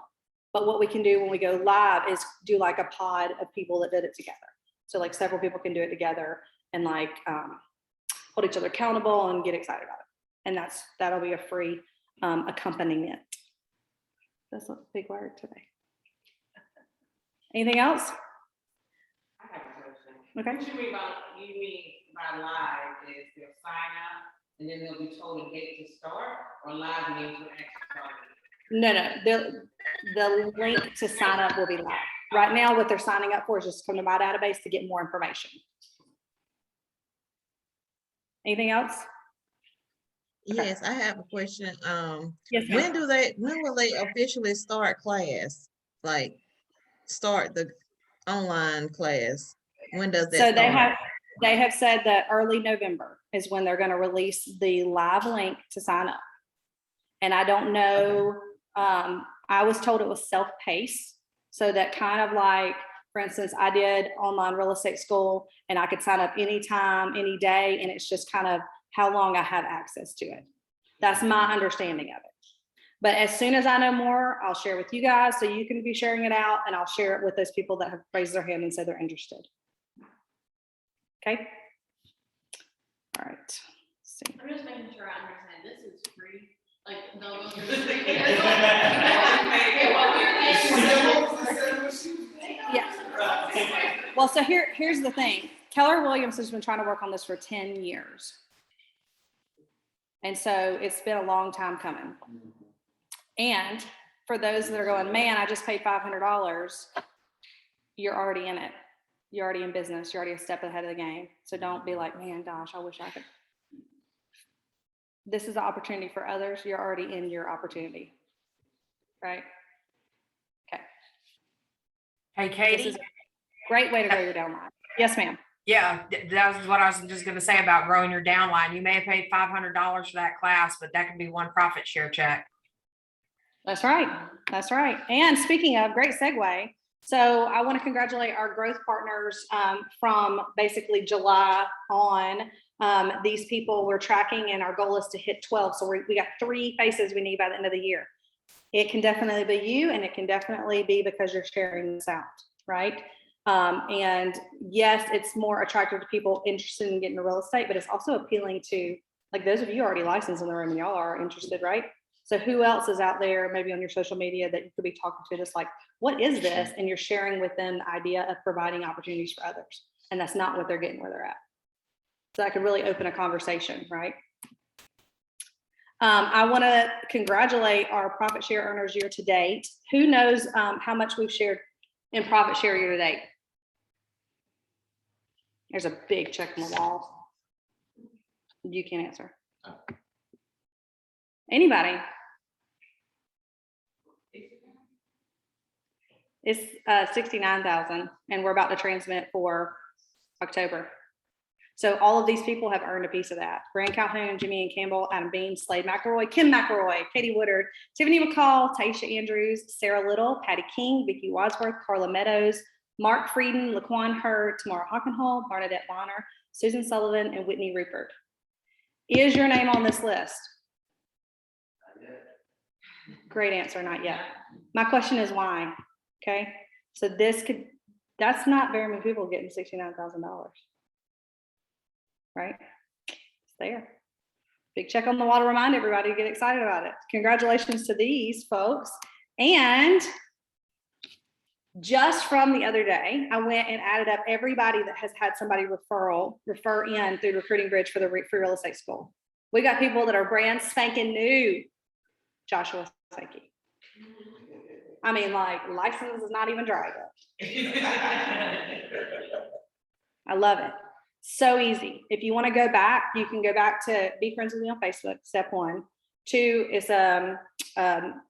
But what we can do when we go live is do like a pod of people that did it together. So like several people can do it together and like hold each other accountable and get excited about it. And that'll be a free accompaniment. That's a big word today. Anything else? I have a question. Okay. What you mean by live is they'll sign up and then they'll be told a date to start, or live means when actually starting? No. The link to sign up will be live. Right now, what they're signing up for is just come to my database to get more information. Anything else? Yes, I have a question. Yes, ma'am. When will they officially start class? Like start the online class? When does that So start? they have said that early November is when they're going to release the live link to sign up. And I don't know, I was told it was self-paced. So that kind of like, for instance, I did online real estate school and I could sign up anytime, any day. And it's just kind of how long I have access to it. That's my understanding of it. But as soon as I know more, I'll share with you guys. So you can be sharing it out and I'll share it with those people that have raised their hand and said they're interested. Okay. All right. Let's see. I'm just making sure I understand, this is free, like, they'll go through the free. Yeah. Well, so here's the thing. Keller Williams has been trying to work on this for 10 years. And so it's been a long time coming. And for those that are going, man, I just paid $500, you're already in it. You're already in business. You're already a step ahead of the game. So don't be like, man, gosh, I wish I could. This is the opportunity for others. You're already in your opportunity. Right? Okay. Hey, This Katie. is a great way to grow your downline. Yes, ma'am. Yeah, that was what I was just going to say about growing your downline. You may have paid $500 for that class, but that can be one profit share check. That's right. That's right. And speaking of, great segue. So I want to congratulate our growth partners from basically July on. These people we're tracking, and our goal is to hit 12. So we got 3 faces we need by the end of the year. It can definitely be you, and it can definitely be because you're sharing this out, right? And yes, it's more attractive to people interested in getting into real estate, but it's also appealing to, like, those of you already licensed in the room and y'all are interested, right? So who else is out there maybe on your social media that you could be talking to, just like, what is this? And you're sharing with them the idea of providing opportunities for others. And that's not what they're getting where they're at. So that could really open a conversation, right? I want to congratulate our profit share earners year to date. Who knows how much we've shared in profit share year to date? There's a big check on the wall. You can't answer. Anybody? It's 69,000, and we're about to transmit for October. So all of these people have earned a piece of that. Brand Calhoun, Jimmy and Campbell, Adam Bean, Slade McElroy, Kim McElroy, Katie Woodard, Tiffany McCall, Taisha Andrews, Sarah Little, Patty King, Vicki Wadsworth, Carla Meadows, Mark Frieden, Laquan Hurd, Tamara Hockenhall, Barnadette Bonner, Susan Sullivan, and Whitney Rupert. Is your name on this list? Great answer, not yet. My question is why? Okay, so that's not very many people getting $69,000. Right? It's there. Big check on the wall to remind everybody to get excited about it. Congratulations to these folks. And just from the other day, I went and added up everybody that has had somebody refer in through Recruiting Bridge for the free real estate school. We got people that are brand spanking new. Joshua Sankey. I mean, like, license is not even dry yet. I love it. So easy. If you want to go back, you can go back to be friends with me on Facebook, step 1. 2 is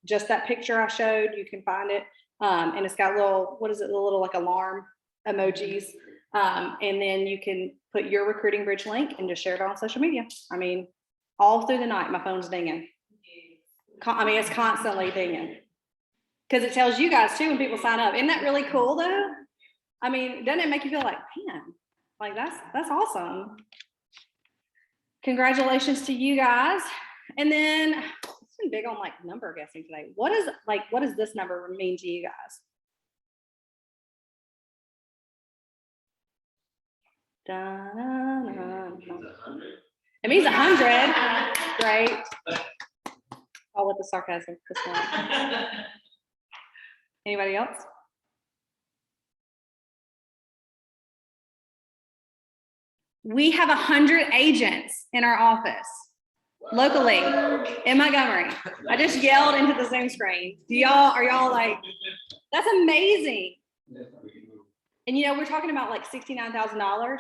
just that picture I showed. You can find it. And it's got little, what is it? Little like alarm emojis. And then you can put your Recruiting Bridge link and just share it on social media. I mean, all through the night, my phone's dinging. I mean, it's constantly dinging. Because it tells you guys too when people sign up. Isn't that really cool though? I mean, doesn't it make you feel like, man, like that's awesome. Congratulations to you guys. And then it's been big on like number guessing today. What does this number mean to you guys? It means 100. Great. All with the sarcasm this morning. Anybody else? We have 100 agents in our office locally in Montgomery. I just yelled into the Zoom screen. Are y'all like, that's amazing. And you know, we're talking about like $69,000.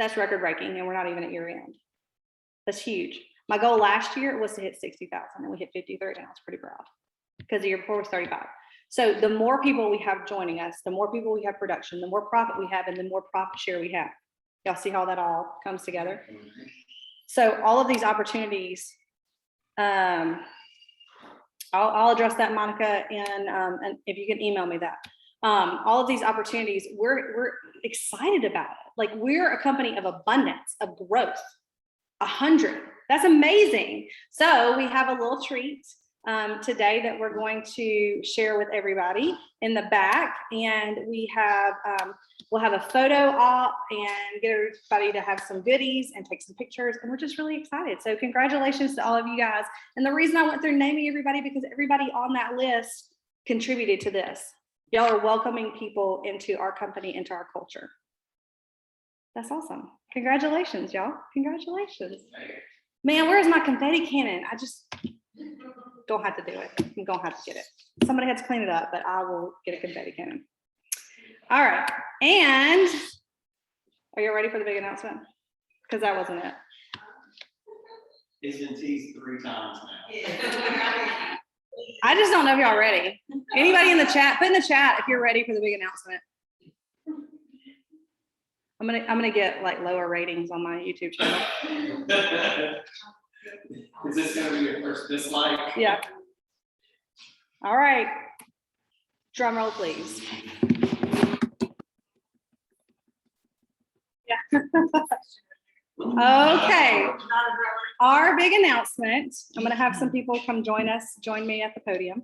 That's record breaking, and we're not even at year end. That's huge. My goal last year was to hit 60,000, and we hit 53, and I was pretty proud because the year before was 35. So the more people we have joining us, the more people we have production, the more profit we have, and the more profit share we have. Y'all see how that all comes together? So all of these opportunities, I'll address that, Monica, and if you can email me that. All of these opportunities, we're excited about it. Like, we're a company of abundance, of growth. 100, that's amazing. So we have a little treat today that we're going to share with everybody in the back, and we have we'll have a photo op and get everybody to have some goodies and take some pictures, and we're just really excited. So congratulations to all of you guys. And the reason I went through naming everybody, because everybody on that list contributed to this. Y'all are welcoming people into our company, into our culture. That's awesome. Congratulations, y'all. Congratulations. Man, where's my confetti cannon? I just don't have to do it. I'm gonna have to get it. Somebody had to clean it up, but I will get a confetti cannon. All right. And are you ready for the big announcement? Because that wasn't it. It's been teased 3 times now. I just don't know if y'all are ready. Anybody in the chat, put in the chat if you're ready for the big announcement. I'm gonna get like lower ratings on my YouTube channel. Is this gonna be your first dislike? Yeah. All right. Drum roll, please. Okay, our big announcement. I'm gonna have some people come join me at the podium.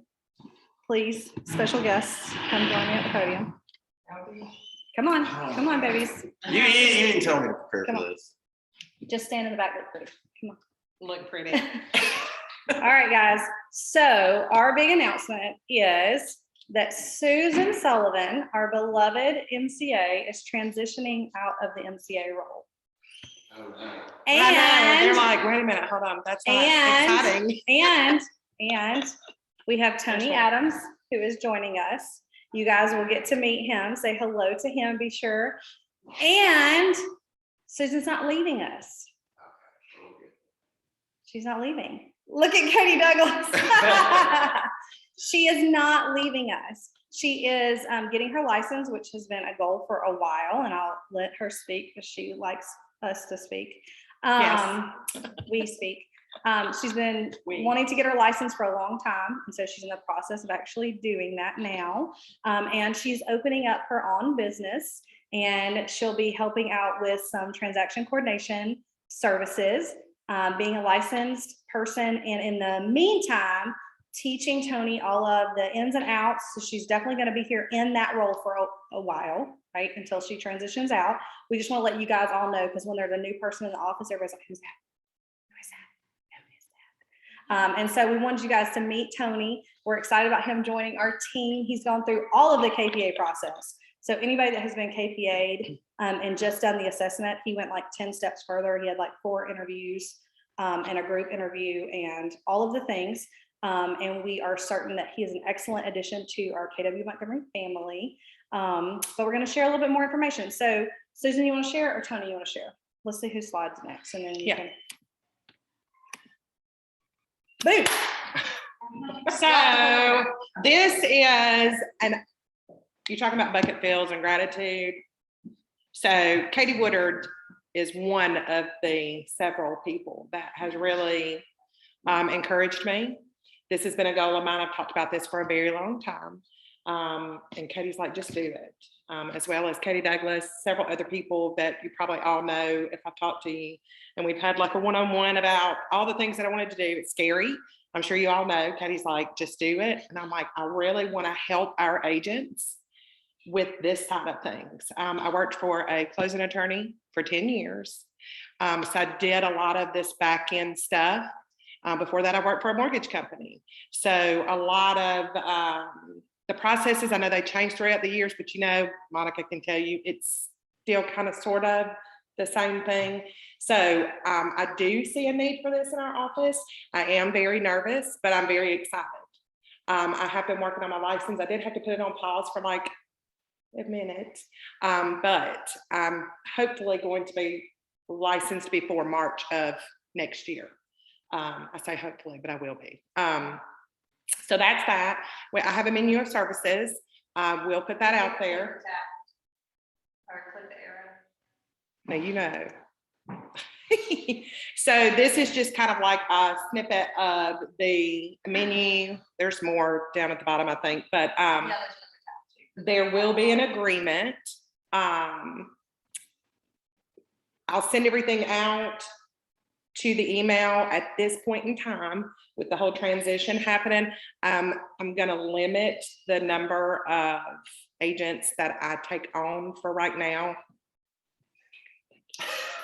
Please, special guests, come join me at the podium. Come on, babies. You didn't tell me to prepare Come for on. this. Just stand in the back, look pretty. Come on. Look pretty. All right, guys. So our big announcement is that Susan Sullivan, our beloved MCA, is transitioning out of the MCA role. Oh, no. I know, they're And, like, wait a minute, hold on, that's not And- exciting. and we have Tony Adams, who is joining us. You guys will get to meet him, say hello to him, be sure. And Susan's not leaving us. She's not leaving. Look at Katie Douglas. She is not leaving us. She is getting her license, which has been a goal for a while, and I'll let her speak because she likes us to speak. Yes. We speak. She's been We. wanting to get her license for a long time, and so she's in the process of actually doing that now. And she's opening up her own business, and she'll be helping out with some transaction coordination services, being a licensed person, and in the meantime, teaching Tony all of the ins and outs. So she's definitely going to be here in that role for a while, right? Until she transitions out. We just want to let you guys all know, because when there's a new person in the office, everybody's like, who's that? Who is that? Who is that? And so we wanted you guys to meet Tony. We're excited about him joining our team. He's gone through all of the KPA process. So anybody that has been KPA'd and just done the assessment, he went like 10 steps further. He had like 4 interviews and a group interview and all of the things. And we are certain that he is an excellent addition to our KW Montgomery family. But we're going to share a little bit more information. So Susan, you want to share, or Tony, you want to share? Let's see who slides next, and then you can. Boom. So this is you're talking about bucket fills and gratitude. So Katie Woodard is one of the several people that has really encouraged me. This has been a goal of mine. I've talked about this for a very long time. And Katie's like, just do it. As well as Katie Douglas, several other people that you probably all know if I've talked to you. And we've had like a one-on-one about all the things that I wanted to do. It's scary. I'm sure you all know. Katie's like, just do it. And I'm like, I really want to help our agents with this side of things. I worked for a closing attorney for 10 years. So I did a lot of this back end stuff. Before that, I worked for a mortgage company. So a lot of the processes, I know they changed throughout the years, but you know, Monica can tell you, it's still kind of sort of the same thing. So I do see a need for this in our office. I am very nervous, but I'm very excited. I have been working on my license. I did have to put it on pause for like a minute, but I'm hopefully going to be licensed before March of next year. I say hopefully, but I will be. So that's that. I have a menu of services. We'll put that out there. Or click the arrow. Now, you know. So this is just kind of like a snippet of the menu. There's more down at the bottom, I think, but there will be an agreement. I'll send everything out to the email at this point in time with the whole transition happening. I'm going to limit the number of agents that I take on for right now.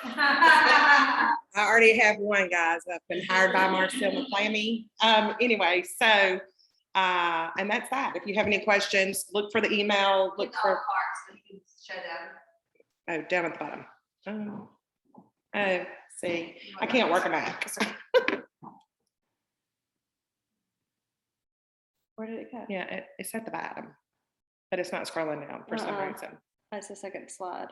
I already have one, guys. I've been hired by Marcel McClammy. Anyway, so, and that's that. If you have any questions, look for the email, look for. Oh, down at the bottom. Oh, see, I can't work a Mac. Where did it go? Yeah, it's at the bottom, but it's not scrolling down for some reason. That's the second slide.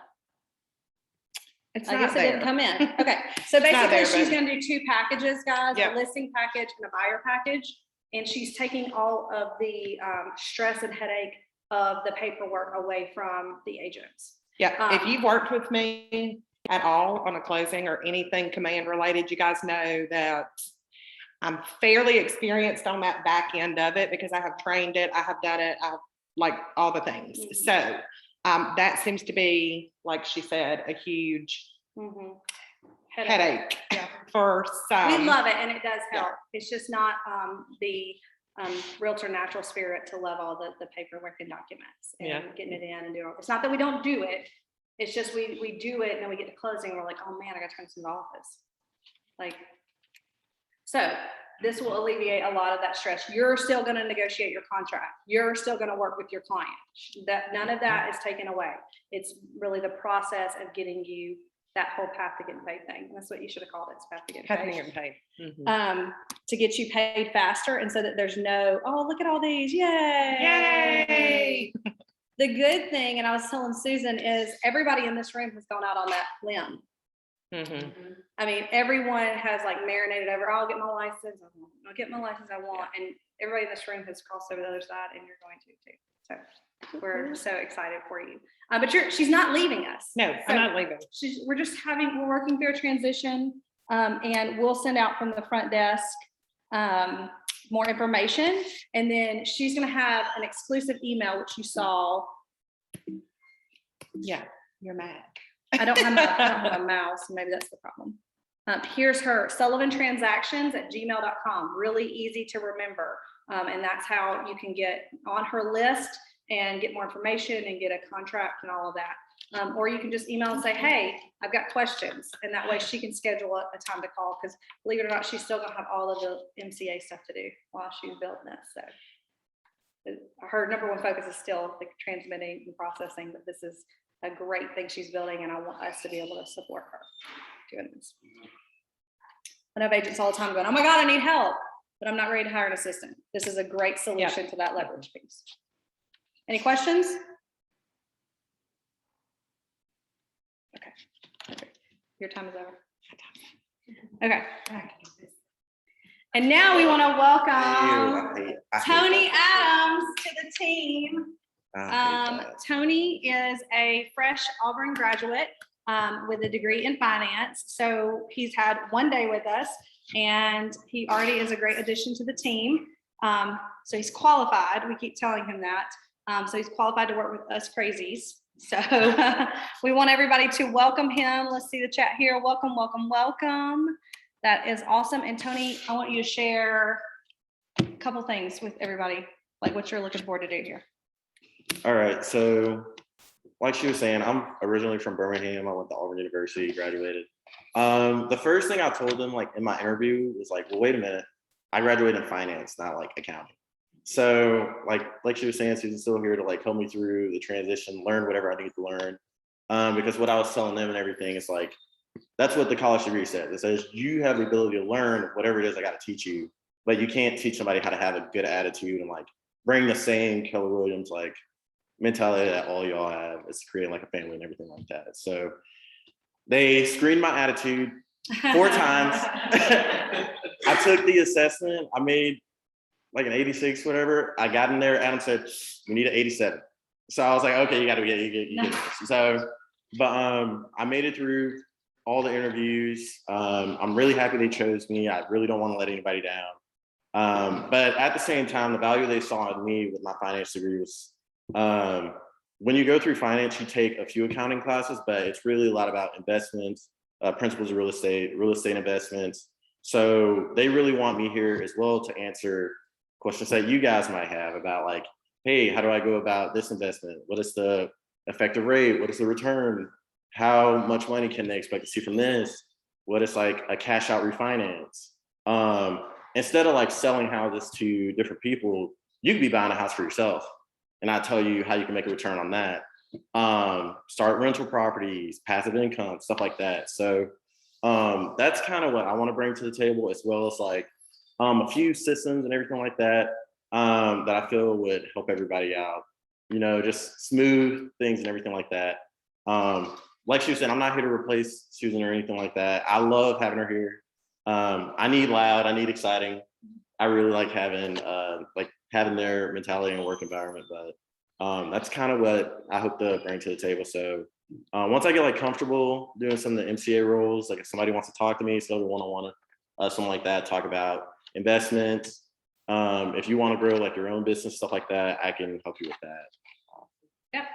It's I not guess it there. didn't come in. Okay, so not basically there, she's but- gonna do 2 packages, guys, Yep. a listing package and a buyer package. And she's taking all of the stress and headache of the paperwork away from the agents. Yeah, if you've worked with me at all on a closing or anything command related, you guys know that I'm fairly experienced on that back end of it because I have trained it, I have done it, I have like all the things. Mhm. So That seems to be, like she said, a huge Mhm. headache Yeah. for We some. love it and it does Yeah. help. It's just not the realtor natural spirit to love all the paperwork and documents and Yeah. getting it in and doing it. It's not that we don't do it. It's just we do it and then we get to closing. We're like, oh man, I got to turn this into the office. Like, so this will alleviate a lot of that stress. You're still going to negotiate your contract. You're still going to work with your client. That none of that is taken away. It's really the process of getting you that whole path to getting paid thing. That's what you should have called it. It's path to getting Having paid. it paid. Mhm. To get you paid faster and so that there's no, oh, look at all these, yay. Yay. The good thing, and I was telling Susan, is everybody in this room has gone out on that limb. Mhm. I mean, everyone has like marinated over, I'll get my license, I'll get my license I want. And everybody in this room has crossed over the other side and you're going to too. So we're so excited for you. But she's not leaving us. No, So I'm not leaving. we're working through a transition, and we'll send out from the front desk more information. And then she's gonna have an exclusive email, which you saw. Yeah, you're mad. I don't have a mouse, maybe that's the problem. Here's her sullivantransactions@gmail.com, really easy to remember. And that's how you can get on her list and get more information and get a contract and all of that. Or you can just email and say, hey, I've got questions. And that way she can schedule a time to call, because believe it or not, she's still gonna have all of the MCA stuff to do while she's building this. So her number one focus is still like transmitting and processing, but this is a great thing she's building, and I want us to be able to support her doing this. I know agents all the time going, oh my God, I need help, but I'm not ready to hire an assistant. This is a great solution to that leverage piece. Any questions? Okay. Your time is over. Okay. And now we want to welcome Tony Adams to the team. Tony is a fresh Auburn graduate with a degree in finance. So he's had one day with us and he already is a great addition to the team. So he's qualified. We keep telling him that. So he's qualified to work with us crazies. So we want everybody to welcome him. Let's see the chat here. Welcome, welcome, welcome. That is awesome. And Tony, I want you to share a couple things with everybody, like what you're looking forward to do here. All right, so like she was saying, I'm originally from Birmingham. I went to Auburn University, graduated. The first thing I told them, like in my interview, was like, well, wait a minute, I graduated in finance, not like accounting. So like she was saying, Susan's still here to like help me through the transition, learn whatever I need to learn. Because what I was telling them and everything is like, that's what the college degree says. It says you have the ability to learn whatever it is I got to teach you, but you can't teach somebody how to have a good attitude and like bring the same Keller Williams like mentality that all y'all have. It's creating like a family and everything like that. So they screened my attitude 4 times. I took the assessment. I made like an 86, whatever. I got in there. Adam said, "We need an 87." So I was like, "Okay, you got to get this." So, but I made it through all the interviews. I'm really happy they chose me. I really don't want to let anybody down. But at the same time, the value they saw in me with my finance degree was, when you go through finance, you take a few accounting classes, but it's really a lot about investments, principles of real estate investments. So they really want me here as well to answer questions that you guys might have about like, hey, how do I go about this investment? What is the effective rate? What is the return? How much money can they expect to see from this? What is like a cash out refinance? Instead of like selling houses to different people, you could be buying a house for yourself. And I tell you how you can make a return on that. Start rental properties, passive income, stuff like that. So that's kind of what I want to bring to the table, as well as like a few systems and everything like that, that I feel would help everybody out, you know, just smooth things and everything like that. Like she said, I'm not here to replace Susan or anything like that. I love having her here. I need loud, I need exciting. I really like having their mentality and work environment, but that's kind of what I hope to bring to the table. So once I get like comfortable doing some of the MCA roles, like if somebody wants to talk to me, so one-on-one, something like that, talk about investments. If you want to grow like your own business, stuff like that, I can help you with that. Yep.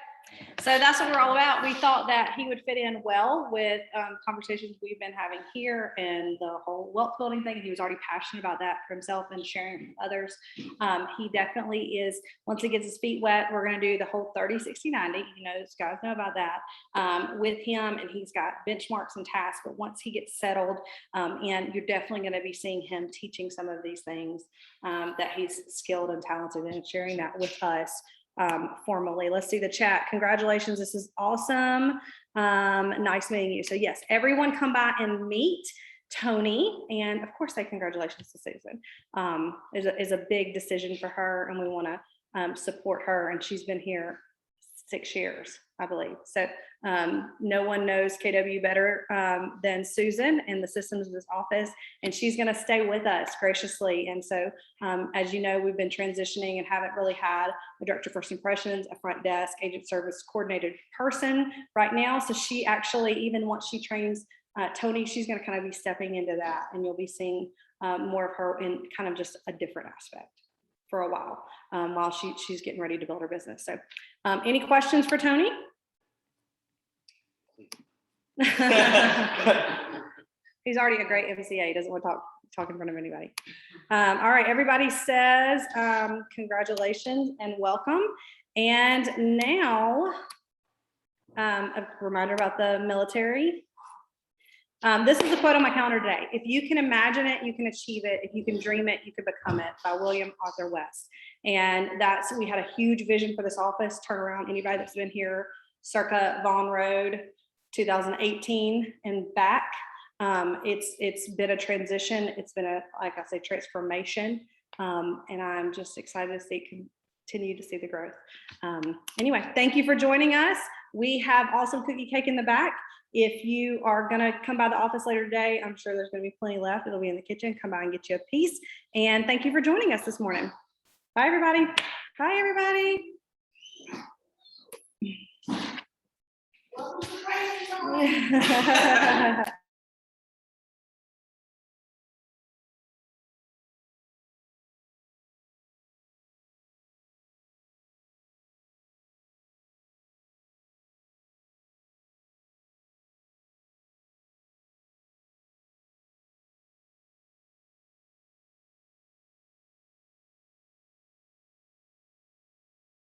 So that's what we're all about. We thought that he would fit in well with conversations we've been having here and the whole wealth building thing. He was already passionate about that for himself and sharing with others. He definitely is, once he gets his feet wet, we're going to do the whole 30, 60, 90. You know, those guys know about that with him, and he's got benchmarks and tasks. But once he gets settled in, you're definitely going to be seeing him teaching some of these things that he's skilled and talented in, and sharing that with us formally. Let's see the chat. Congratulations. This is awesome. Nice meeting you. So yes, everyone come by and meet Tony. And of course, say congratulations to Susan. Is a big decision for her, and we want to support her. And she's been here 6 years, I believe. So no one knows KW better than Susan and the systems of this office, and she's going to stay with us graciously. And so, as you know, we've been transitioning and haven't really had a director of first impressions, a front desk, agent service coordinated person right now. So she actually, even once she trains Tony, she's going to kind of be stepping into that, and you'll be seeing more of her in kind of just a different aspect for a while she's getting ready to build her business. So any questions for Tony? He's already a great MCA. He doesn't want to talk in front of anybody. All right, everybody says congratulations and welcome. And now a reminder about the military. This is a quote on my calendar today. If you can imagine it, you can achieve it. If you can dream it, you can become it, by William Arthur West. And we had a huge vision for this office. Turn around, anybody that's been here circa Vaughn Road 2018 and back. It's been a transition. It's been a, like I say, transformation. And I'm just excited to continue to see the growth. Anyway, thank you for joining us. We have awesome cookie cake in the back. If you are going to come by the office later today, I'm sure there's going to be plenty left. It'll be in the kitchen. Come by and get you a piece. And thank you for joining us this morning. Bye, everybody. Bye, everybody. Welcome to Crazy Talk.